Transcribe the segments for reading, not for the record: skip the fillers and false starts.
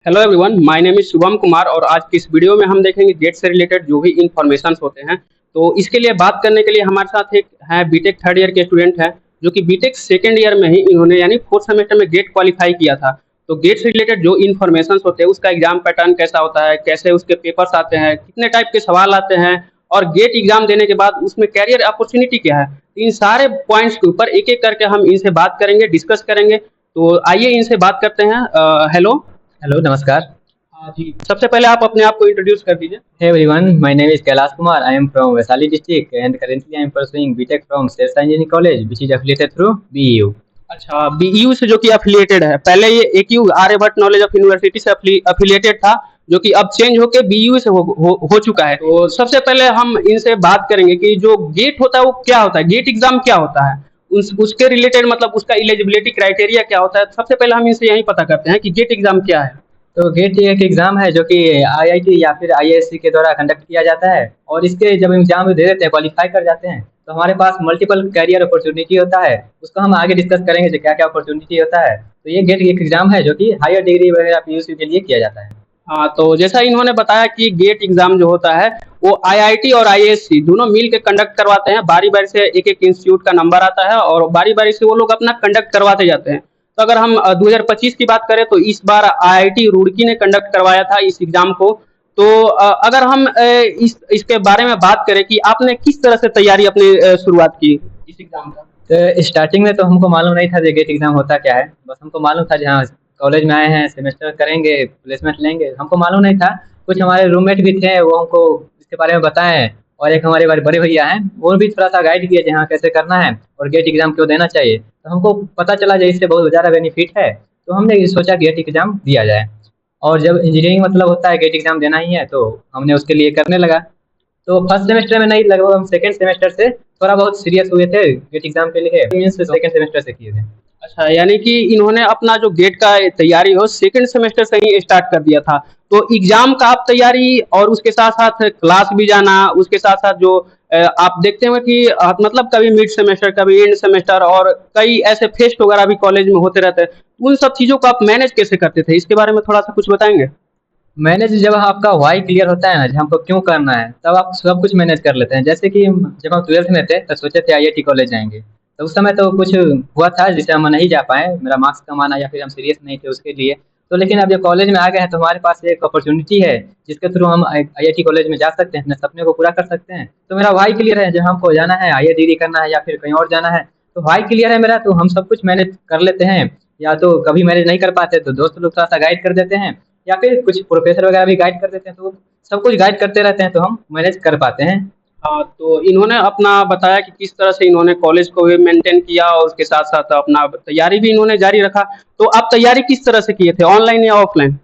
Hello everyone, my name is Shubham Kumar और आज की इस वीडियो में हम देखेंगे गेट से रिलेटेड जो भी इन्फॉर्मेशंस होते हैं। तो इसके लिए बात करने के लिए हमारे साथ एक है बीटेक थर्ड ईयर के स्टूडेंट हैं, जो कि बीटेक सेकंड ईयर में ही इन्होंने यानी फोर्थ सेमेस्टर में गेट क्वालिफाई किया था। तो गेट से रिलेटेड जो इन्फॉर्मेशंस होते हैं, उसका एग्जाम पैटर्न कैसा होता है, कैसे उसके पेपर्स आते हैं, कितने टाइप के सवाल आते हैं और गेट एग्जाम देने के बाद उसमें कैरियर अपॉर्चुनिटी क्या है, इन सारे पॉइंट्स के ऊपर एक एक करके हम इनसे बात करेंगे, डिस्कस करेंगे। तो आइए इनसे बात करते हैं। हेलो। हेलो, नमस्कार। हाँ जी, सबसे पहले आप अपने आप को इंट्रोड्यूस कर दीजिए। Hey everyone, my name is Kailash Kumar. I am from Vaishali district and currently I am pursuing BTech from Sirsa Engineering College, which is affiliated through BEU. अच्छा, बीईयू से जो कि अफिलिएटेड है। पहले ये एकयू आर्यभट्ट नॉलेज ऑफ यूनिवर्सिटी से affiliated था, जो कि अब चेंज होके बीईयू से हो चुका है। तो सबसे पहले हम इनसे बात करेंगे कि जो गेट होता है वो क्या होता है, गेट एग्जाम क्या होता है, उसके रिलेटेड मतलब उसका एलिजिबिलिटी क्राइटेरिया क्या होता है। सबसे पहले हम इनसे यही पता करते हैं कि गेट एग्जाम क्या है। तो गेट एक एग्जाम है जो कि आईआईटी या फिर आईआईएससी के द्वारा कंडक्ट किया जाता है और इसके जब एग्जाम दे देते हैं, क्वालिफाई कर जाते हैं, तो हमारे पास मल्टीपल कैरियर अपॉर्चुनिटी होता है। उसको हम आगे डिस्कस करेंगे जो क्या क्या अपॉर्चुनिटी होता है। तो ये गेट एक एग्जाम है जो कि हायर डिग्री वगैरह पीयूसी के लिए किया जाता है। हाँ, तो जैसा इन्होंने बताया कि गेट एग्जाम जो होता है वो आईआईटी और आईएससी दोनों मिल के कंडक्ट करवाते हैं। बारी बारी से एक एक इंस्टीट्यूट का नंबर आता है और बारी बारी से वो लोग अपना कंडक्ट करवाते जाते हैं। तो अगर हम 2025 की बात करें तो इस बार आईआईटी रुड़की ने कंडक्ट करवाया था इस एग्जाम को। तो अगर हम इसके बारे में बात करें कि आपने किस तरह से तैयारी अपनी शुरुआत की इस एग्जाम का। तो स्टार्टिंग में तो हमको मालूम नहीं था कि गेट एग्जाम होता क्या है। बस हमको मालूम था जहाँ कॉलेज में आए हैं, सेमेस्टर करेंगे, प्लेसमेंट लेंगे, हमको मालूम नहीं था। कुछ हमारे रूममेट भी थे, वो हमको इसके बारे में बताएं और एक हमारे बड़े भैया हैं, वो भी थोड़ा सा गाइड किए जहाँ कैसे करना है और गेट एग्जाम क्यों देना चाहिए। तो हमको पता चला जो इससे बहुत ज़्यादा बेनिफिट है, तो हमने ये सोचा गेट एग्जाम दिया जाए। और जब इंजीनियरिंग मतलब होता है गेट एग्जाम देना ही है, तो हमने उसके लिए करने लगा। तो फर्स्ट सेमेस्टर में नहीं, लगभग हम सेकंड सेमेस्टर से थोड़ा बहुत सीरियस हुए थे गेट एग्जाम के लिए। मीन्स सेकंड सेमेस्टर से किए थे। अच्छा, यानी कि इन्होंने अपना जो गेट का तैयारी हो सेकंड सेमेस्टर से ही स्टार्ट कर दिया था। तो एग्जाम का आप तैयारी और उसके साथ साथ क्लास भी जाना, उसके साथ साथ जो आप देखते हैं कि मतलब कभी मिड सेमेस्टर, कभी एंड सेमेस्टर और कई ऐसे फेस्ट वगैरह भी कॉलेज में होते रहते हैं। उन सब चीज़ों को आप मैनेज कैसे करते थे, इसके बारे में थोड़ा सा कुछ बताएंगे। मैनेज जब आपका वाई क्लियर होता है ना, हमको क्यों करना है, तब आप सब कुछ मैनेज कर लेते हैं। जैसे कि जब हम 12th में थे तो सोचे थे आईआईटी कॉलेज जाएंगे, तो उस समय तो कुछ हुआ था जिससे हम नहीं जा पाए, मेरा मार्क्स कम आना या फिर हम सीरियस नहीं थे उसके लिए। तो लेकिन अब जब कॉलेज में आ गए हैं तो हमारे पास एक अपॉर्चुनिटी है जिसके थ्रू हम आईआईटी कॉलेज में जा सकते हैं, अपने सपने को पूरा कर सकते हैं। तो मेरा वाई क्लियर है, जब हमको जाना है आईआईटी डिग्री करना है या फिर कहीं और जाना है, तो वाई क्लियर है मेरा, तो हम सब कुछ मैनेज कर लेते हैं। या तो कभी मैनेज नहीं कर पाते तो दोस्त लोग थोड़ा सा गाइड कर देते हैं या फिर कुछ प्रोफेसर वगैरह भी गाइड कर देते हैं, तो सब कुछ गाइड करते रहते हैं तो हम मैनेज कर पाते हैं। हाँ, तो इन्होंने अपना बताया कि किस तरह से इन्होंने कॉलेज को भी मेंटेन किया और उसके साथ साथ अपना तैयारी भी इन्होंने जारी रखा। तो आप तैयारी किस तरह से किए थे, ऑनलाइन या ऑफलाइन।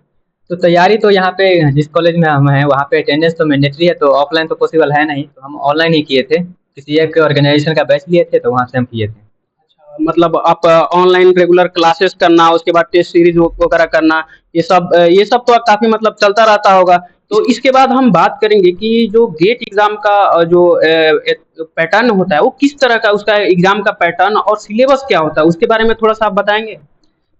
तो तैयारी तो यहाँ पे जिस कॉलेज में हम हैं वहाँ पे अटेंडेंस तो मैंडेटरी है, तो ऑफलाइन तो पॉसिबल है नहीं, तो हम ऑनलाइन ही किए थे। किसी एक ऑर्गेनाइजेशन का बैच लिए थे तो वहाँ से हम किए थे। मतलब आप ऑनलाइन रेगुलर क्लासेस करना, उसके बाद टेस्ट सीरीज वगैरह करना, ये सब तो काफी मतलब चलता रहता होगा। तो इसके बाद हम बात करेंगे कि जो गेट एग्जाम का जो पैटर्न होता है वो किस तरह का, उसका एग्जाम का पैटर्न और सिलेबस क्या होता है, उसके बारे में थोड़ा सा आप बताएंगे।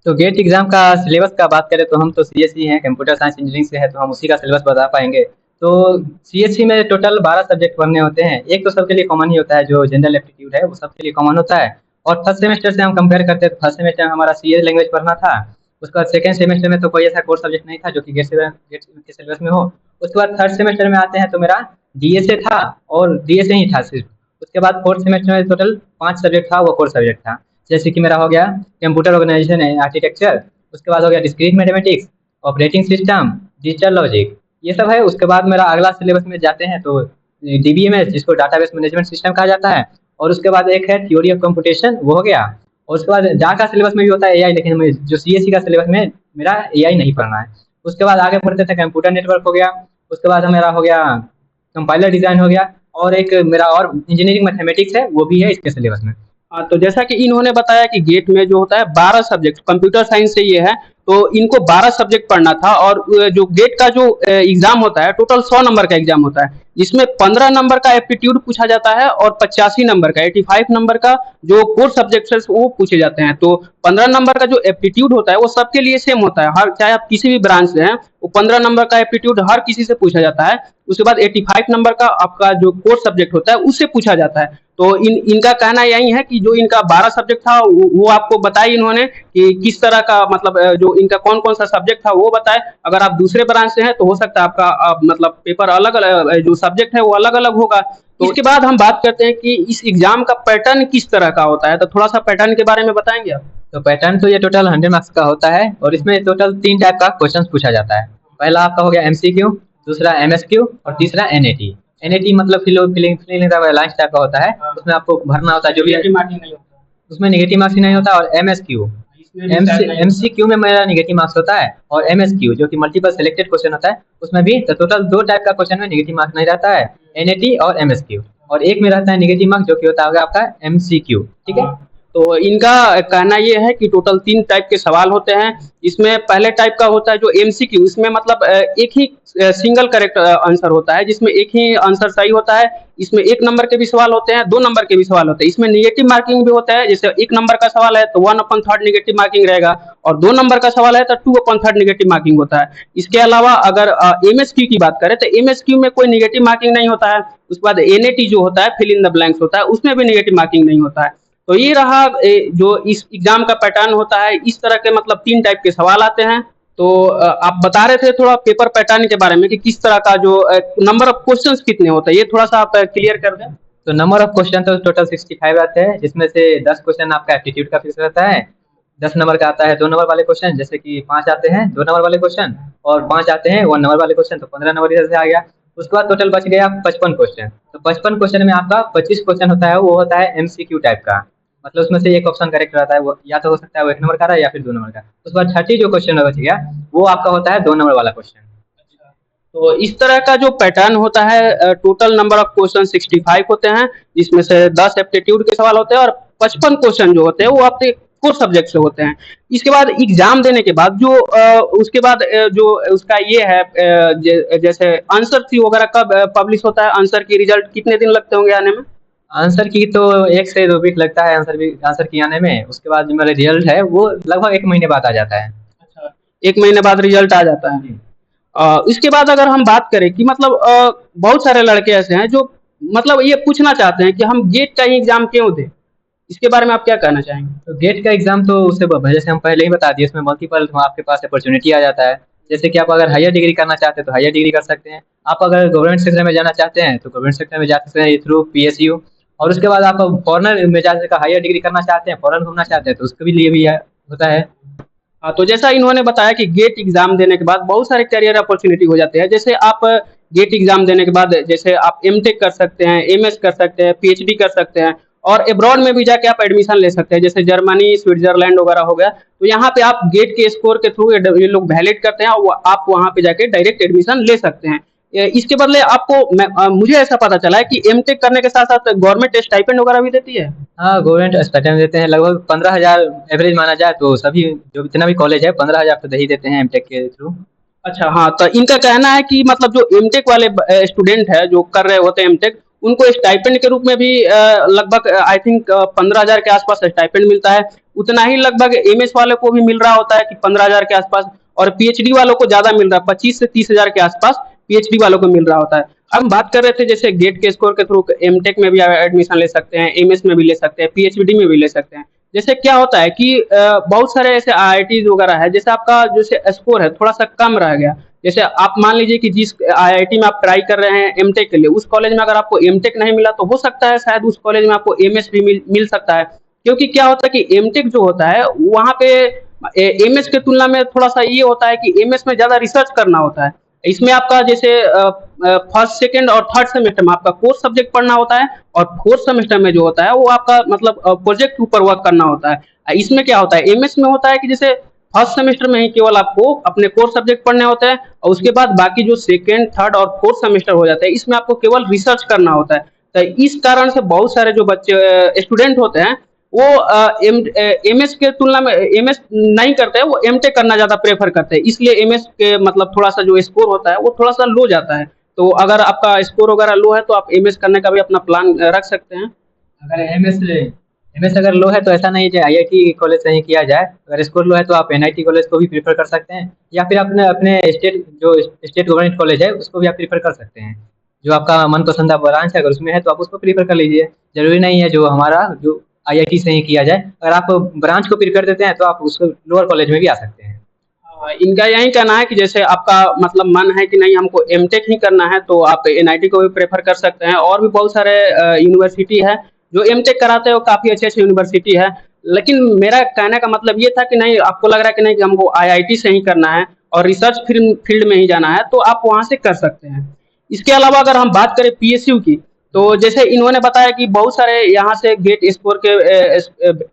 तो गेट एग्जाम का सिलेबस का बात करें तो हम तो सीएससी हैं, कंप्यूटर साइंस इंजीनियरिंग से है, तो हम उसी का सिलेबस बता पाएंगे। तो सीएससी में टोटल 12 सब्जेक्ट पढ़ने होते हैं। एक तो सबके लिए कॉमन ही होता है, जो जनरल एप्टीट्यूड है वो सबके लिए कॉमन होता है। और फर्स्ट सेमेस्टर से हम कंपेयर करते हैं तो फर्स्ट सेमेस्टर में हमारा सीए लैंग्वेज पढ़ना था। उसके बाद सेकंड सेमेस्टर में तो कोई ऐसा कोर्स सब्जेक्ट नहीं था जो कि गेट के सिलेबस में हो। उसके बाद थर्ड सेमेस्टर में आते हैं तो मेरा डीएसए था और डीएसए ही था सिर्फ। उसके बाद फोर्थ सेमेस्टर में टोटल 5 सब्जेक्ट था, वो कोर सब्जेक्ट था। जैसे कि मेरा हो गया कंप्यूटर ऑर्गेनाइजेशन आर्किटेक्चर, उसके बाद हो गया discrete mathematics, operating system, digital logic, ये सब है। उसके बाद मेरा अगला सिलेबस में जाते हैं तो डीबीएमएस, जिसको डाटाबेस मैनेजमेंट सिस्टम कहा जाता है, और उसके बाद एक है थ्योरी ऑफ कंप्यूटेशन, वो हो गया। और उसके बाद जा का सिलेबस में भी होता है एआई, लेकिन हमें जो सीएससी का सिलेबस में मेरा एआई नहीं पढ़ना है। उसके बाद आगे पढ़ते थे कंप्यूटर नेटवर्क हो गया। उसके बाद मेरा हो गया कंपाइलर डिजाइन हो गया, और एक मेरा और इंजीनियरिंग मैथमेटिक्स है, वो भी है इसके सिलेबस में। हाँ, तो जैसा कि इन्होंने बताया कि गेट में जो होता है 12 सब्जेक्ट, कंप्यूटर साइंस से ये है, तो इनको 12 सब्जेक्ट पढ़ना था और जो गेट का जो एग्जाम होता है टोटल 100 नंबर का एग्जाम होता है, जिसमें 15 नंबर का एप्टीट्यूड पूछा जाता है और 85 नंबर का 85 नंबर का जो कोर सब्जेक्ट है वो पूछे जाते हैं। तो 15 नंबर का जो एप्टीट्यूड होता है वो सबके लिए सेम होता है, हर चाहे आप किसी भी ब्रांच से हैं, वो 15 नंबर का एप्टीट्यूड हर किसी से पूछा जाता है। उसके बाद 85 नंबर का आपका जो कोर सब्जेक्ट होता है उससे पूछा जाता है। तो इनका कहना यही है कि जो इनका 12 सब्जेक्ट था वो आपको बताया इन्होंने कि किस तरह का मतलब जो इनका कौन कौन सा सब्जेक्ट था वो बताए। अगर आप दूसरे ब्रांच से हैं तो हो सकता है आपका मतलब पेपर अलग अलग जो सब्जेक्ट है वो अलग अलग होगा। तो इसके बाद हम बात करते हैं कि इस एग्जाम का पैटर्न किस तरह का होता है, तो थोड़ा सा पैटर्न के बारे में बताएंगे आप। तो पैटर्न तो ये टोटल 100 मार्क्स का होता है और इसमें टोटल 3 टाइप का क्वेश्चन पूछा जाता है। पहला आपका हो गया एमसीक्यू, दूसरा एमएसक्यू और तीसरा एनएटी। एनएटी मतलब फिलिंग लाइंस टाइप का होता है, उसमें आपको भरना होता है जो भी मार्किंग नहीं होता, उसमें नेगेटिव मार्क्स ही नहीं होता। और एमएसक्यू एमसीक्यू में मेरा नेगेटिव मार्क्स होता है और एमएसक्यू जो कि मल्टीपल सिलेक्टेड क्वेश्चन होता है उसमें भी तो टोटल 2 टाइप का क्वेश्चन में नेगेटिव मार्क्स नहीं रहता है, एनएटी और एमएसक्यू, और एक में रहता है नेगेटिव मार्क्स जो कि होता है आपका एमसीक्यू। ठीक है, तो इनका कहना ये है कि टोटल 3 टाइप के सवाल होते हैं। इसमें पहले टाइप का होता है जो एमसीक्यू, इसमें मतलब एक ही सिंगल करेक्ट आंसर होता है, जिसमें एक ही आंसर सही होता है। इसमें 1 नंबर के भी सवाल होते हैं, 2 नंबर के भी सवाल होते हैं। इसमें नेगेटिव मार्किंग भी होता है, जैसे 1 नंबर का सवाल है तो 1/3 नेगेटिव मार्किंग रहेगा और 2 नंबर का सवाल है तो 2/3 नेगेटिव मार्किंग होता है। इसके अलावा अगर एमएसक्यू की बात करें तो एमएसक्यू में कोई नेगेटिव मार्किंग नहीं होता है। उसके बाद एनएटी जो होता है फिल इन द ब्लैंक्स होता है, उसमें भी नेगेटिव मार्किंग नहीं होता है। तो ये रहा जो इस एग्जाम का पैटर्न होता है। इस तरह के मतलब 3 टाइप के सवाल आते हैं। तो आप बता रहे थे थोड़ा पेपर पैटर्न के बारे में कि किस तरह का जो नंबर ऑफ क्वेश्चंस कितने होते हैं, ये थोड़ा सा आप क्लियर कर दें। तो नंबर ऑफ क्वेश्चन तो टोटल 65 आते हैं, जिसमें से 10 क्वेश्चन आपका एप्टीट्यूड का फिक्स रहता है। 10 नंबर का आता है 2 नंबर वाले क्वेश्चन, जैसे कि 5 आते हैं 2 नंबर वाले क्वेश्चन और 5 आते हैं 1 नंबर वाले क्वेश्चन, तो 15 नंबर इधर से आ गया। उसके बाद टोटल बच गया 55 क्वेश्चन। तो 55 क्वेश्चन में आपका 25 क्वेश्चन होता है वो होता है एमसीक्यू टाइप का, मतलब उसमें से एक ऑप्शन करेक्ट रहता है, वो या तो हो सकता है वो 1 नंबर का रहा या फिर 2 नंबर का। उसके बाद 30 जो क्वेश्चन बच गया वो आपका होता है 2 नंबर वाला क्वेश्चन। तो इस तरह का जो पैटर्न होता है, टोटल नंबर ऑफ क्वेश्चन 65 होते हैं, जिसमें से 10 एप्टीट्यूड के सवाल होते हैं और 55 क्वेश्चन जो होते हैं वो आपके कोर सब्जेक्ट से होते हैं। इसके बाद एग्जाम देने के बाद जो उसके बाद जो उसका ये है जैसे आंसर की वगैरह कब पब्लिश होता है, आंसर की रिजल्ट कितने दिन लगते होंगे आने में? आंसर की तो 1 से 2 वीक लगता है आंसर की आने में। उसके बाद जो मेरा रिजल्ट है वो लगभग 1 महीने बाद आ जाता है। अच्छा, 1 महीने बाद रिजल्ट आ जाता है। इसके बाद अगर हम बात करें कि मतलब बहुत सारे लड़के ऐसे हैं जो मतलब ये पूछना चाहते हैं कि हम गेट का ही एग्जाम क्यों दें, इसके बारे में आप क्या कहना चाहेंगे? तो गेट का एग्जाम तो उससे जैसे हम पहले ही बता दिए, इसमें मल्टीपल आपके पास अपॉर्चुनिटी आ जाता है। जैसे कि आप अगर हायर डिग्री करना चाहते हैं तो हायर डिग्री कर सकते हैं, आप अगर गवर्नमेंट सेक्टर में जाना चाहते हैं तो गवर्नमेंट सेक्टर में जा सकते हैं थ्रू पीएसयू, और उसके बाद आप फॉरेनर में जा सकते हायर डिग्री करना चाहते हैं, फॉरेन घूमना चाहते हैं तो उसके लिए भी होता है। तो जैसा इन्होंने बताया कि गेट एग्जाम देने के बाद बहुत सारे करियर अपॉर्चुनिटी हो जाते हैं। जैसे आप गेट एग्जाम देने के बाद जैसे आप एमटेक कर सकते हैं, एमएस कर सकते हैं, पीएचडी कर सकते हैं और अब्रॉड में भी जाके आप एडमिशन ले सकते हैं, जैसे जर्मनी, स्विट्जरलैंड वगैरह हो गया। तो यहाँ पे आप गेट के स्कोर के थ्रू ये लोग वैलिड करते हैं और आप वहाँ पे जाके डायरेक्ट एडमिशन ले सकते हैं। इसके बदले आपको मुझे ऐसा पता चला है कि एमटेक करने के साथ साथ गवर्नमेंट स्टाइपेंड वगैरह भी देती है। हाँ, गवर्नमेंट स्टाइपेंड देते हैं, लगभग 15,000 एवरेज माना जाए तो सभी जो जितना भी कॉलेज है 15,000 तो दे ही देते हैं एमटेक के थ्रू। अच्छा, हाँ, तो इनका कहना है कि मतलब जो एमटेक वाले स्टूडेंट है जो कर रहे होते हैं एमटेक, उनको स्टाइपेंड के रूप में भी लगभग आई थिंक 15,000 के आसपास स्टाइपेंड मिलता है। उतना ही लगभग एमएस वाले को भी मिल रहा होता है कि 15,000 के आसपास, और पीएचडी वालों को ज्यादा मिल रहा है, 25 से 30,000 के आसपास पीएचडी वालों को मिल रहा होता है। अब हम बात कर रहे थे जैसे गेट के स्कोर के थ्रू एमटेक में भी एडमिशन ले सकते हैं, एमएस में भी ले सकते हैं, पीएचडी में भी ले सकते हैं। जैसे क्या होता है कि बहुत सारे ऐसे आईआईटीज वगैरह है, जैसे आपका जैसे स्कोर है थोड़ा सा कम रह गया, जैसे आप मान लीजिए कि जिस आईआईटी में आप ट्राई कर रहे हैं एमटेक के लिए, उस कॉलेज में अगर आपको एमटेक नहीं मिला तो हो सकता है शायद उस कॉलेज में आपको एमएस भी मिल सकता है। क्योंकि क्या होता है कि एमटेक जो होता है वहाँ पे एमएस के तुलना में थोड़ा सा ये होता है कि एमएस में ज्यादा रिसर्च करना होता है। इसमें आपका जैसे फर्स्ट, सेकंड और थर्ड सेमेस्टर में आपका कोर्स सब्जेक्ट पढ़ना होता है और फोर्थ सेमेस्टर में जो होता है वो आपका मतलब प्रोजेक्ट ऊपर वर्क करना होता है। इसमें क्या होता है, एमएस में होता है कि जैसे फर्स्ट सेमेस्टर में ही केवल आपको अपने कोर्स सब्जेक्ट पढ़ने होते हैं और उसके बाद बाकी जो सेकंड, थर्ड और फोर्थ सेमेस्टर हो जाता है इसमें आपको केवल रिसर्च करना होता है। तो इस कारण से बहुत सारे जो बच्चे स्टूडेंट होते हैं वो एमएस के तुलना में एमएस नहीं करते हैं, वो एमटेक करना ज़्यादा प्रेफर करते हैं, इसलिए एमएस के मतलब थोड़ा सा जो स्कोर होता है वो थोड़ा सा लो जाता है। तो अगर आपका स्कोर वगैरह लो है तो आप एमएस करने का भी अपना प्लान रख सकते हैं। अगर एमएस अगर लो है तो ऐसा नहीं है आईआईटी कॉलेज से ही किया जाए। अगर स्कोर लो है तो आप एनआईटी कॉलेज को भी प्रीफर कर सकते हैं, या फिर अपने अपने स्टेट गवर्नमेंट कॉलेज है उसको भी आप प्रीफर कर सकते हैं। जो आपका मनपसंदा ब्रांच है अगर उसमें है तो आप उसको प्रीफर कर लीजिए। जरूरी नहीं है जो हमारा जो आईआईटी से ही किया जाए। अगर आप ब्रांच को प्रीफर देते हैं तो आप उसको लोअर कॉलेज में भी आ सकते हैं। इनका यही कहना है कि जैसे आपका मतलब मन है कि नहीं हमको एमटेक ही करना है तो आप एनआईटी को भी प्रेफर कर सकते हैं, और भी बहुत सारे यूनिवर्सिटी है जो एमटेक कराते हैं, वो काफ़ी अच्छे अच्छे यूनिवर्सिटी है। लेकिन मेरा कहने का मतलब ये था कि नहीं, आपको लग रहा है कि नहीं कि हमको आईआईटी से ही करना है और रिसर्च फील्ड में ही जाना है, तो आप वहाँ से कर सकते हैं। इसके अलावा अगर हम बात करें पीएसयू की, तो जैसे इन्होंने बताया कि बहुत सारे यहाँ से गेट स्कोर के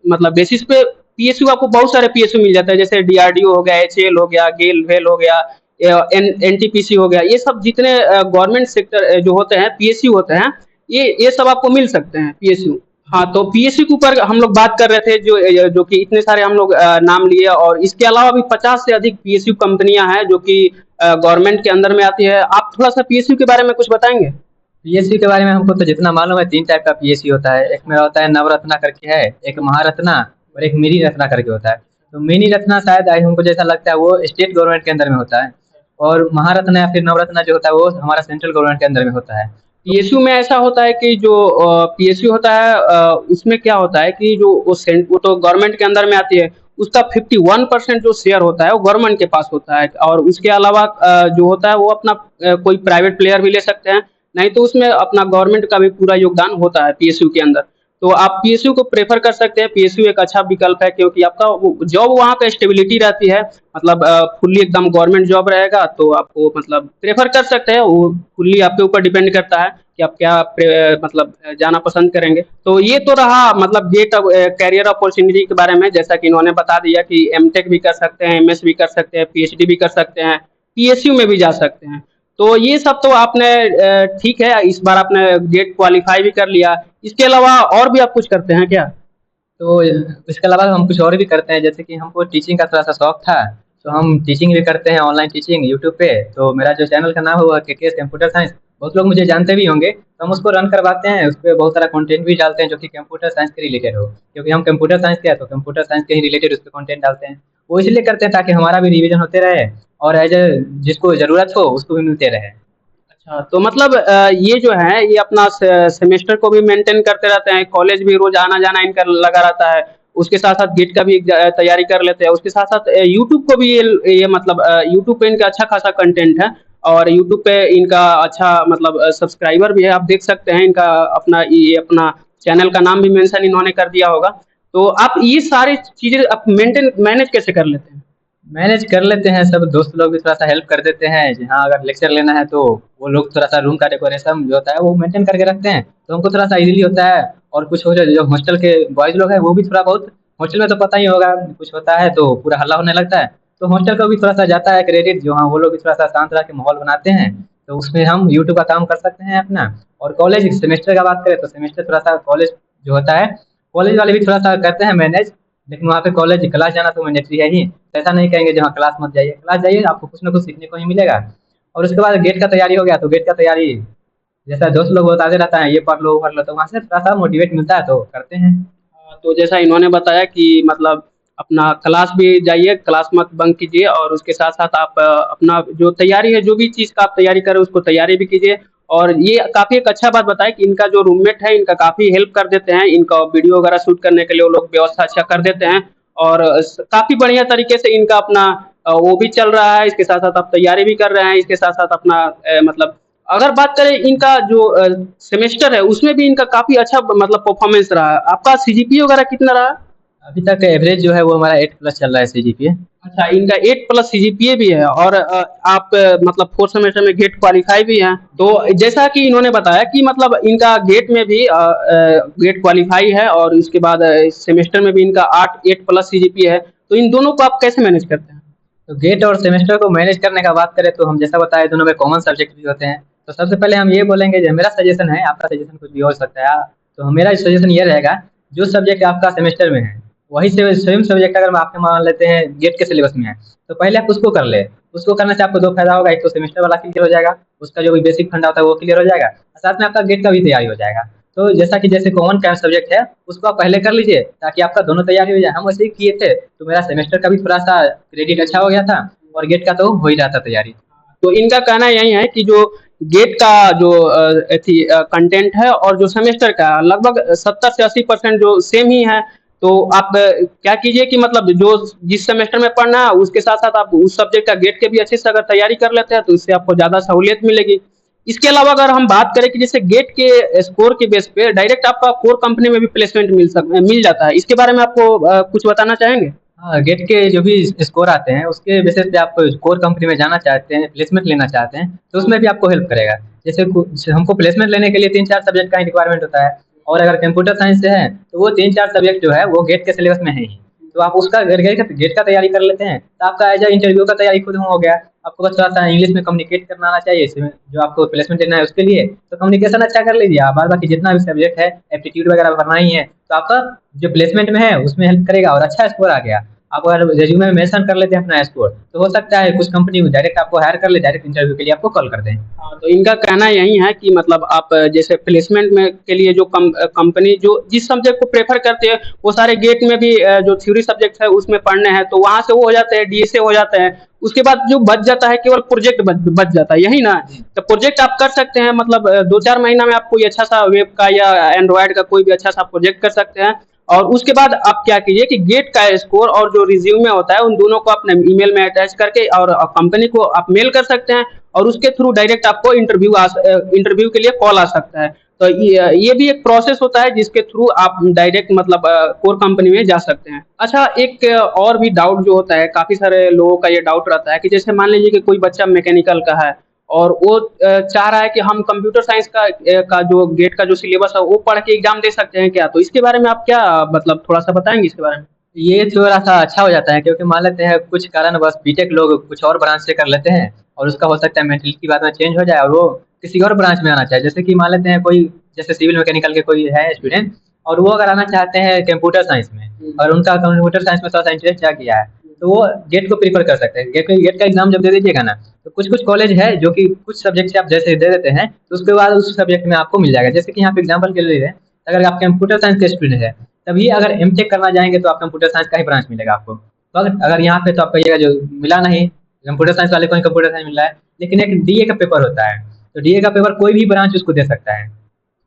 मतलब बेसिस पे पीएसयू, आपको बहुत सारे पीएसयू मिल जाता है, जैसे डीआरडीओ हो गया, एचएएल हो गया, गेल वेल हो गया, एनटीपीसी हो गया, ये सब जितने गवर्नमेंट सेक्टर जो होते हैं पीएसयू होते हैं, ये सब आपको मिल सकते हैं पीएसयू। हाँ, तो पीएसयू के ऊपर हम लोग बात कर रहे थे, जो कि इतने सारे हम लोग नाम लिए, और इसके अलावा भी 50 से अधिक पीएसयू कंपनियां हैं जो कि गवर्नमेंट के अंदर में आती है। आप थोड़ा सा पीएसयू के बारे में कुछ बताएंगे? पीएससी के बारे में हमको तो जितना मालूम है, 3 टाइप का पीएससी होता है। एक मेरा होता है नवरत्ना करके है, एक महारत्ना और एक मिनी रत्ना करके होता है। तो मिनी रत्ना शायद आई हमको जैसा लगता है वो स्टेट गवर्नमेंट के अंदर में होता है, और महारत्ना या फिर नवरत्ना जो होता है वो हमारा सेंट्रल गवर्नमेंट के अंदर में होता है। पीएसयू में ऐसा होता है कि जो पीएसयू होता है उसमें क्या होता है कि जो वो तो गवर्नमेंट के अंदर में आती है, उसका 51% जो शेयर होता है वो गवर्नमेंट के पास होता है, और उसके अलावा जो होता है वो अपना कोई प्राइवेट प्लेयर भी ले सकते हैं, नहीं तो उसमें अपना गवर्नमेंट का भी पूरा योगदान होता है पीएसयू के अंदर। तो आप पीएसयू को प्रेफर कर सकते हैं, पीएसयू एक अच्छा विकल्प है, क्योंकि आपका जॉब वहाँ पे स्टेबिलिटी रहती है, मतलब फुल्ली एकदम गवर्नमेंट जॉब रहेगा, तो आपको मतलब प्रेफर कर सकते हैं। वो फुल्ली आपके ऊपर डिपेंड करता है कि आप क्या मतलब जाना पसंद करेंगे। तो ये तो रहा मतलब गेट कैरियर अपॉर्चुनिटी के बारे में, जैसा कि इन्होंने बता दिया कि एमटेक भी कर सकते हैं, एमएस भी कर सकते हैं, पीएचडी भी कर सकते हैं, पीएसयू में भी जा सकते हैं। तो ये सब तो आपने ठीक है, इस बार आपने गेट क्वालिफाई भी कर लिया। इसके अलावा और भी आप कुछ करते हैं क्या? तो इसके अलावा हम कुछ और भी करते हैं, जैसे कि हमको टीचिंग का थोड़ा सा शौक था, तो हम टीचिंग भी करते हैं, ऑनलाइन टीचिंग यूट्यूब पे। तो मेरा जो चैनल का नाम है वो केकेएस कंप्यूटर साइंस, बहुत लोग मुझे जानते भी होंगे। तो हम उसको रन करवाते हैं, उस पर बहुत सारा कंटेंट भी डालते हैं जो कि कंप्यूटर साइंस के रिलेटेड हो, क्योंकि हम कंप्यूटर साइंस के हैं तो कंप्यूटर साइंस के ही रिलेटेड उस पर कंटेंट डालते हैं। वो इसलिए करते हैं ताकि हमारा भी रिवीजन होते रहे, और एज ए जिसको ज़रूरत हो उसको भी मिलते रहे। अच्छा, तो मतलब ये जो है ये अपना सेमेस्टर को भी मेंटेन करते रहते हैं, कॉलेज भी रोज आना जाना इनका लगा रहता है, उसके साथ साथ गेट का भी तैयारी कर लेते हैं, उसके साथ साथ यूट्यूब को भी ये मतलब यूट्यूब पे इनका अच्छा खासा कंटेंट है, और यूट्यूब पे इनका अच्छा मतलब सब्सक्राइबर भी है, आप देख सकते हैं इनका अपना ये अपना चैनल का नाम भी मेंशन इन्होंने कर दिया होगा। तो आप ये सारी चीजें आप मेंटेन मैनेज कैसे कर लेते हैं? मैनेज कर लेते हैं, सब दोस्त लोग भी थोड़ा सा हेल्प कर देते हैं। जहाँ अगर लेक्चर लेना है तो वो लोग थोड़ा सा रूम का डेकोरेशन जो होता है वो मेंटेन करके रखते हैं, तो हमको थोड़ा सा इजीली होता है। और कुछ हो जाए, जो हॉस्टल के बॉयज लोग हैं वो भी थोड़ा बहुत, हॉस्टल में तो पता ही होगा कुछ होता है तो पूरा हल्ला होने लगता है, तो हॉस्टल का भी थोड़ा सा जाता है क्रेडिट, जो हाँ वो लोग भी थोड़ा सा शांत रह के माहौल बनाते हैं। तो उसमें हम यूट्यूब का काम कर सकते हैं अपना। और कॉलेज सेमेस्टर का बात करें तो सेमेस्टर थोड़ा सा कॉलेज जो होता है, कॉलेज वाले भी थोड़ा सा करते हैं मैनेज। लेकिन वहाँ पे कॉलेज क्लास जाना तो मैंडेटरी है ही, तो ऐसा नहीं कहेंगे जहाँ क्लास मत जाइए, क्लास जाइए, आपको कुछ ना कुछ सीखने को ही मिलेगा। और उसके बाद गेट का तैयारी हो गया, तो गेट का तैयारी जैसा दोस्त लोग बताते रहता है ये पढ़ लो वो पढ़ लो, तो वहाँ से थोड़ा सा मोटिवेट मिलता है तो करते हैं। तो जैसा इन्होंने बताया कि मतलब अपना क्लास भी जाइए, क्लास मत बंक कीजिए, और उसके साथ साथ आप अपना जो तैयारी है, जो भी चीज़ का आप तैयारी करें उसको तैयारी भी कीजिए। और ये काफ़ी एक अच्छा बात बताया कि इनका जो रूममेट है इनका काफ़ी हेल्प कर देते हैं, इनका वीडियो वगैरह शूट करने के लिए वो लोग व्यवस्था अच्छा कर देते हैं, और काफ़ी बढ़िया तरीके से इनका अपना वो भी चल रहा है, इसके साथ साथ आप तैयारी भी कर रहे हैं, इसके साथ साथ अपना मतलब अगर बात करें इनका जो सेमेस्टर है उसमें भी इनका काफ़ी अच्छा मतलब परफॉर्मेंस रहा है। आपका सीजीपीए वगैरह कितना रहा? अभी तक एवरेज जो है वो हमारा 8+ चल रहा है सीजीपीए। अच्छा, इनका 8+ सीजीपीए भी है, और आप मतलब फोर्थ सेमेस्टर में गेट क्वालिफाई भी हैं। तो जैसा कि इन्होंने बताया कि मतलब इनका गेट में भी गेट क्वालिफाई है, और उसके बाद सेमेस्टर में भी इनका 8+ सीजीपीए है। तो इन दोनों को आप कैसे मैनेज करते हैं? तो गेट और सेमेस्टर को मैनेज करने का बात करें तो हम जैसा बताया दोनों में कॉमन सब्जेक्ट भी होते हैं। तो सबसे पहले हम ये बोलेंगे, जो मेरा सजेशन है, आपका सजेशन कुछ भी हो सकता है, तो मेरा सजेशन ये रहेगा, जो सब्जेक्ट आपका सेमेस्टर में है वही से सेम सब्जेक्ट अगर आपके मान लेते हैं गेट के सिलेबस में है, तो पहले आप उसको कर ले। उसको करने से आपको दो फायदा होगा, एक तो सेमेस्टर वाला क्लियर हो जाएगा, उसका जो भी बेसिक फंडा होता है वो क्लियर हो जाएगा, और साथ में आपका गेट का भी तैयारी हो जाएगा। तो जैसा कि जैसे कॉमन का सब्जेक्ट है उसको आप पहले कर लीजिए ताकि आपका दोनों तैयारी हो जाए। हम वैसे ही किए थे तो मेरा सेमेस्टर का भी थोड़ा सा क्रेडिट अच्छा हो गया था और गेट का तो हो ही रहा था तैयारी। तो इनका कहना यही है कि जो गेट का जो कंटेंट है और जो सेमेस्टर का लगभग 70 से 80% जो सेम ही है। तो आप क्या कीजिए कि मतलब जो जिस सेमेस्टर में पढ़ना है उसके साथ साथ आप उस सब्जेक्ट का गेट के भी अच्छे से अगर तैयारी कर लेते हैं तो इससे आपको ज़्यादा सहूलियत मिलेगी। इसके अलावा अगर हम बात करें कि जैसे गेट के स्कोर के बेस पे डायरेक्ट आपका कोर कंपनी में भी प्लेसमेंट मिल जाता है, इसके बारे में आपको कुछ बताना चाहेंगे? हाँ, गेट के जो भी स्कोर आते हैं उसके बेसिस पे आप कोर कंपनी में जाना चाहते हैं, प्लेसमेंट लेना चाहते हैं, तो उसमें भी आपको हेल्प करेगा। जैसे हमको प्लेसमेंट लेने के लिए 3-4 सब्जेक्ट का ही रिक्वायरमेंट होता है, और अगर कंप्यूटर साइंस से है तो वो 3-4 सब्जेक्ट जो है वो गेट के सिलेबस में है ही। तो आप उसका गेट का तैयारी कर लेते हैं तो आपका एज इंटरव्यू का तैयारी खुद हो गया। आपको बस थोड़ा सा इंग्लिश में कम्युनिकेट करना आना चाहिए, इसमें जो आपको प्लेसमेंट लेना है उसके लिए तो कम्युनिकेशन अच्छा कर लीजिए आप। बाद बाकी जितना भी सब्जेक्ट है एप्टीट्यूड वगैरह भरना ही है, तो आपका जो प्लेसमेंट में है उसमें हेल्प करेगा और अच्छा स्कोर आ गया। आप अगर रिज्यूमे में मेंशन कर लेते हैं अपना स्कोर तो हो सकता है कुछ कंपनी डायरेक्ट आपको हायर कर ले, डायरेक्ट इंटरव्यू के लिए आपको कॉल कर दें। हाँ, तो इनका कहना यही है कि मतलब आप जैसे प्लेसमेंट में के लिए जो कंपनी जो जिस सब्जेक्ट को प्रेफर करते हैं वो सारे गेट में भी जो थ्योरी सब्जेक्ट है उसमें पढ़ने हैं तो वहां से वो हो जाते हैं, डीएसए हो जाते हैं। उसके बाद जो बच जाता है केवल प्रोजेक्ट बच जाता है, यही ना? तो प्रोजेक्ट आप कर सकते हैं, मतलब 2-4 महीना में आप कोई अच्छा सा वेब का या एंड्रॉयड का कोई भी अच्छा सा प्रोजेक्ट कर सकते हैं। और उसके बाद आप क्या कीजिए कि गेट का स्कोर और जो रिज्यूमे होता है उन दोनों को अपने ईमेल में अटैच करके और कंपनी को आप मेल कर सकते हैं और उसके थ्रू डायरेक्ट आपको इंटरव्यू के लिए कॉल आ सकता है। तो ये भी एक प्रोसेस होता है जिसके थ्रू आप डायरेक्ट मतलब कोर कंपनी में जा सकते हैं। अच्छा, एक और भी डाउट जो होता है, काफ़ी सारे लोगों का ये डाउट रहता है कि जैसे मान लीजिए कि कोई बच्चा मैकेनिकल का है और वो चाह रहा है कि हम कंप्यूटर साइंस का जो गेट का जो सिलेबस है वो पढ़ के एग्जाम दे सकते हैं क्या? तो इसके बारे में आप क्या मतलब थोड़ा सा बताएंगे इसके बारे में? ये थोड़ा सा अच्छा हो जाता है क्योंकि मान लेते हैं कुछ कारणवश बीटेक लोग कुछ और ब्रांच से कर लेते हैं और उसका हो सकता है मेंटलिटी बाद में चेंज हो जाए और वो किसी और ब्रांच में आना चाहे। जैसे कि मान लेते हैं कोई जैसे सिविल मैकेनिकल के कोई है स्टूडेंट और वो अगर आना चाहते हैं कंप्यूटर साइंस में और उनका कंप्यूटर साइंस में थोड़ा सा इंटरेस्ट जा गया है तो वो गेट को प्रीफर कर सकते हैं। गेट का एग्जाम जब दे दीजिएगा ना तो कुछ कुछ कॉलेज है जो कि कुछ सब्जेक्ट से आप जैसे दे देते हैं तो उसके बाद उस सब्जेक्ट में आपको मिल जाएगा। जैसे कि यहाँ पे एग्जाम्पल के लिए है, अगर आप कंप्यूटर साइंस के स्टूडेंट है तभी अगर एमटेक करना जाएंगे तो आप कंप्यूटर साइंस का ही ब्रांच मिलेगा आपको। तो अगर यहाँ पे तो आप कहिएगा जो मिला नहीं, कंप्यूटर साइंस वाले को ही कंप्यूटर साइंस मिला है, लेकिन एक डीए का पेपर होता है तो डीए का पेपर कोई भी ब्रांच उसको दे सकता है।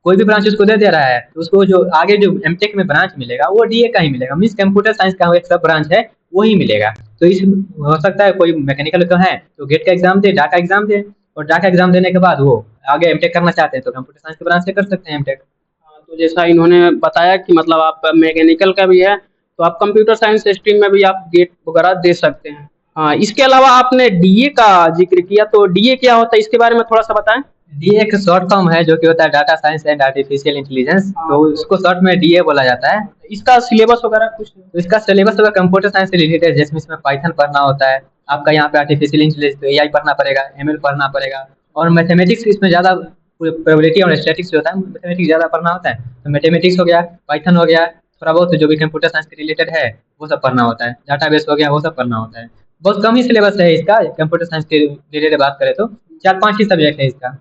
कोई भी ब्रांच उसको दे रहा है तो उसको जो आगे जो एमटेक में ब्रांच मिलेगा वो डीए का ही मिलेगा, मीन्स कंप्यूटर साइंस का एक सब ब्रांच है वही मिलेगा। तो इस हो सकता है कोई मैकेनिकल का है तो गेट का एग्जाम दे, डाका एग्जाम दे, और डाका एग्जाम देने के बाद वो आगे एमटेक करना चाहते हैं तो कंप्यूटर साइंस के ब्रांच से कर सकते हैं एमटेक। हाँ, तो जैसा इन्होंने बताया कि मतलब आप मैकेनिकल का भी है तो आप कंप्यूटर साइंस स्ट्रीम में भी आप गेट वगैरह दे सकते हैं। हाँ, इसके अलावा आपने डीए का जिक्र किया, तो डीए क्या होता है इसके बारे में थोड़ा सा बताएं? डीए एक शॉर्ट फॉर्म है जो कि होता है data science and artificial intelligence, तो उसको शॉर्ट में डीए बोला जाता है। इसका सिलेबस वगैरह कुछ? तो इसका सिलेबस होगा कंप्यूटर साइंस से रिलेटेड, जिसमें इसमें पाइथन पढ़ना होता है आपका, यहाँ पे आर्टिफिशियल इंटेलिजेंस तो एआई पढ़ना पड़ेगा, एमएल पढ़ना पड़ेगा, और मैथमेटिक्स इसमें ज़्यादा प्रोबेबिलिटी और स्टैटिक्स जो होता है मैथमेटिक्स ज़्यादा पढ़ना होता है। तो मैथमेटिक्स हो गया, पाइथन हो गया, थोड़ा बहुत जो भी कंप्यूटर साइंस के रिलेटेड है वो सब पढ़ना होता है, डाटाबेस हो गया वो सब पढ़ना होता है। बहुत कम ही सिलेबस है इसका, कंप्यूटर साइंस के रिलेटेड बात करें तो 4-5 ही सब्जेक्ट है इसका।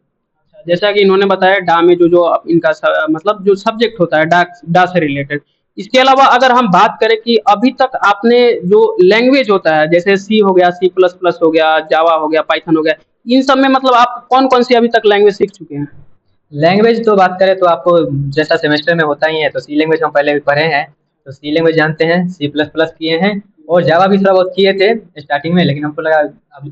जैसा कि इन्होंने बताया डा में जो जो इनका मतलब जो सब्जेक्ट होता है डा से रिलेटेड। इसके अलावा अगर हम बात करें कि अभी तक आपने जो लैंग्वेज होता है जैसे सी हो गया, सी प्लस प्लस हो गया, जावा हो गया, पाइथन हो गया, इन सब में मतलब आप कौन कौन सी अभी तक लैंग्वेज सीख चुके हैं? लैंग्वेज तो बात करें तो आपको जैसा सेमेस्टर में होता ही है, तो सी लैंग्वेज हम पहले भी पढ़े हैं, तो सी लैंग्वेज जानते हैं, सी प्लस प्लस किए हैं, और जावा भी थोड़ा बहुत किए थे स्टार्टिंग में, लेकिन हमको लगा अब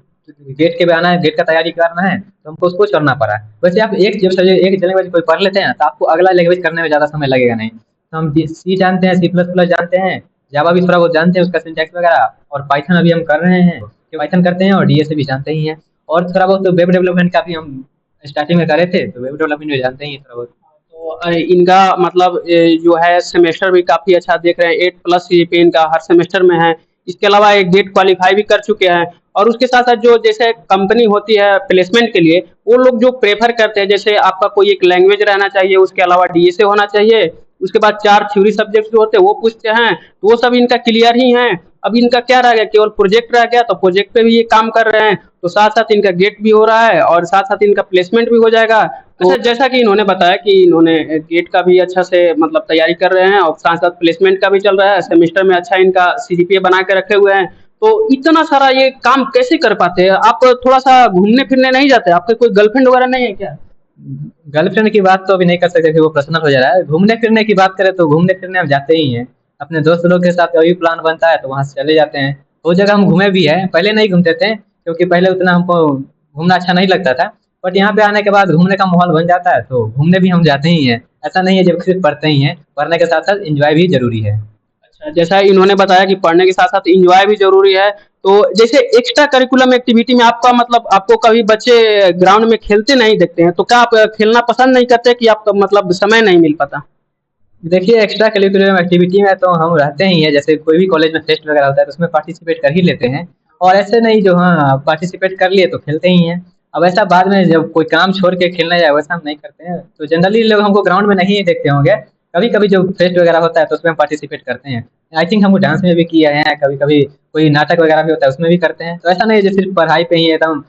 गेट के भी आना है, गेट का तैयारी करना है तो हमको उसको छोड़ना पड़ा। वैसे आप एक जब सब्जेक्ट एक लैंग्वेज कोई पढ़ लेते हैं तो आपको अगला लैंग्वेज करने में ज़्यादा समय लगेगा नहीं। तो हम सी जानते हैं, सी प्लस प्लस जानते हैं, जावा भी थोड़ा बहुत जानते हैं उसका सिंटैक्स वगैरह, और पाइथन अभी हम कर रहे हैं, पाइथन करते हैं, और डीए से भी जानते ही हैं, और थोड़ा बहुत वेब डेवलपमेंट का भी हम स्टार्टिंग में करे थे तो वेब डेवलपमेंट भी जानते ही हैं थोड़ा बहुत। तो इनका मतलब जो है सेमेस्टर भी काफ़ी अच्छा देख रहे हैं, 8+ सीजीपीए इनका हर सेमेस्टर में है। इसके अलावा एक गेट क्वालिफाई भी कर चुके हैं, और उसके साथ साथ जो जैसे कंपनी होती है प्लेसमेंट के लिए वो लोग जो प्रेफर करते हैं जैसे आपका कोई एक लैंग्वेज रहना चाहिए, उसके अलावा डीएसए होना चाहिए, उसके बाद 4 थ्योरी सब्जेक्ट जो होते हैं वो पूछते हैं, तो वो सब इनका क्लियर ही है। अब इनका क्या रह गया, केवल प्रोजेक्ट रह गया, तो प्रोजेक्ट पे भी ये काम कर रहे हैं, तो साथ साथ इनका गेट भी हो रहा है और साथ साथ इनका प्लेसमेंट भी हो जाएगा। तो अच्छा, जैसा कि इन्होंने बताया कि इन्होंने गेट का भी अच्छा से मतलब तैयारी कर रहे हैं और साथ साथ प्लेसमेंट का भी चल रहा है, सेमेस्टर में अच्छा इनका सीजीपीए बना के रखे हुए हैं। तो इतना सारा ये काम कैसे कर पाते हैं? आप थोड़ा सा घूमने फिरने नहीं जाते? आपके कोई गर्लफ्रेंड वगैरह नहीं है क्या? गर्लफ्रेंड की बात तो अभी नहीं कर सकते कि वो पर्सनल हो जा रहा है। घूमने फिरने की बात करें तो घूमने फिरने हम जाते ही हैं। अपने दोस्त लोग के साथ कभी प्लान बनता है तो वहाँ से चले जाते हैं। वो जगह हम घूमे भी हैं, पहले नहीं घूमते थे क्योंकि पहले उतना हमको घूमना अच्छा नहीं लगता था। बट यहाँ पे आने के बाद घूमने का माहौल बन जाता है तो घूमने भी हम जाते ही हैं। ऐसा नहीं है जब सिर्फ पढ़ते ही हैं, पढ़ने के साथ साथ एंजॉय भी जरूरी है। अच्छा, जैसा इन्होंने बताया कि पढ़ने के साथ साथ एंजॉय भी जरूरी है, तो जैसे एक्स्ट्रा करिकुलम एक्टिविटी में आपका मतलब आपको कभी बच्चे ग्राउंड में खेलते नहीं देखते हैं, तो क्या आप खेलना पसंद नहीं करते कि आपका मतलब समय नहीं मिल पाता? देखिए, एक्स्ट्रा करिकुलर एक्टिविटी में तो हम रहते ही हैं। जैसे कोई भी कॉलेज में फेस्ट वगैरह होता है तो उसमें पार्टिसिपेट कर ही लेते हैं। और ऐसे नहीं जो हाँ पार्टिसिपेट कर लिए तो खेलते ही हैं। अब ऐसा बाद में जब कोई काम छोड़ के खेलने जाए वैसा हम नहीं करते हैं। तो जनरली लोग हमको ग्राउंड में नहीं देखते होंगे। कभी कभी जो फेस्ट वगैरह होता है तो उसमें हम पार्टिसिपेट करते हैं। आई थिंक हमको डांस में भी किया है, कभी कभी कोई नाटक वगैरह भी होता है उसमें भी करते हैं। तो ऐसा नहीं है जो सिर्फ पढ़ाई पे ही एकदम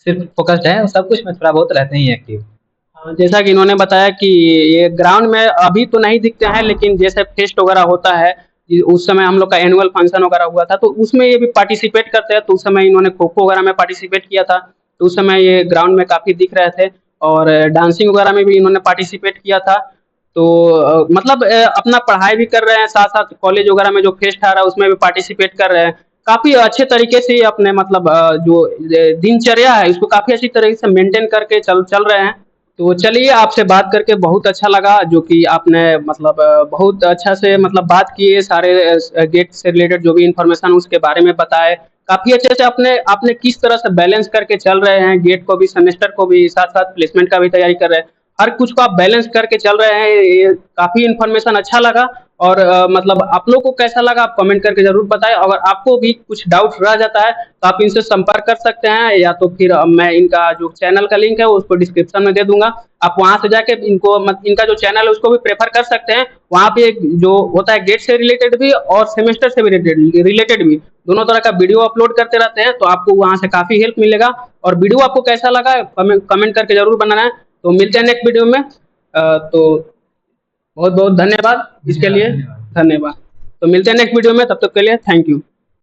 सिर्फ फोकस्ड है, सब कुछ में थोड़ा बहुत रहते ही एक्टिव। हाँ, जैसा कि इन्होंने बताया कि ये ग्राउंड में अभी तो नहीं दिखते हैं, लेकिन जैसे फेस्ट वगैरह होता है, उस समय हम लोग का एनुअल फंक्शन वगैरह हुआ था तो उसमें ये भी पार्टिसिपेट करते हैं। तो उस समय इन्होंने खो खो वगैरह में पार्टिसिपेट किया था, तो उस समय ये ग्राउंड में काफी दिख रहे थे। और डांसिंग वगैरह में भी इन्होंने पार्टिसिपेट किया था। तो मतलब अपना पढ़ाई भी कर रहे हैं, साथ साथ कॉलेज वगैरह में जो फेस्ट आ रहा है उसमें भी पार्टिसिपेट कर रहे हैं। काफी अच्छे तरीके से अपने मतलब जो दिनचर्या है उसको काफी अच्छी तरीके से मेंटेन करके चल चल रहे हैं। तो चलिए, आपसे बात करके बहुत अच्छा लगा, जो कि आपने मतलब बहुत अच्छा से मतलब बात किए, सारे गेट से रिलेटेड जो भी इन्फॉर्मेशन उसके बारे में बताए। काफ़ी अच्छे से आपने आपने किस तरह से बैलेंस करके चल रहे हैं, गेट को भी, सेमेस्टर को भी, साथ-साथ प्लेसमेंट का भी तैयारी कर रहे हैं। हर कुछ को आप बैलेंस करके चल रहे हैं, ये काफ़ी इन्फॉर्मेशन अच्छा लगा। और मतलब आप लोग को कैसा लगा आप कमेंट करके ज़रूर बताएँ। अगर आपको भी कुछ डाउट रह जाता है तो आप इनसे संपर्क कर सकते हैं, या तो फिर मैं इनका जो चैनल का लिंक है उसको डिस्क्रिप्शन में दे दूँगा। आप वहाँ से जाके इनको इनका जो चैनल है उसको भी प्रेफ़र कर सकते हैं। वहाँ पे जो होता है गेट से रिलेटेड भी और सेमेस्टर से भी रिलेटेड भी, दोनों तरह का वीडियो अपलोड करते रहते हैं, तो आपको वहाँ से काफ़ी हेल्प मिलेगा। और वीडियो आपको कैसा लगा कमेंट करके ज़रूर बनाना है। तो मिलते हैं नेक्स्ट वीडियो में। तो बहुत बहुत धन्यवाद इसके लिए। धन्यवाद। धन्यवाद। तो मिलते हैं नेक्स्ट वीडियो में, तब तक के लिए थैंक यू।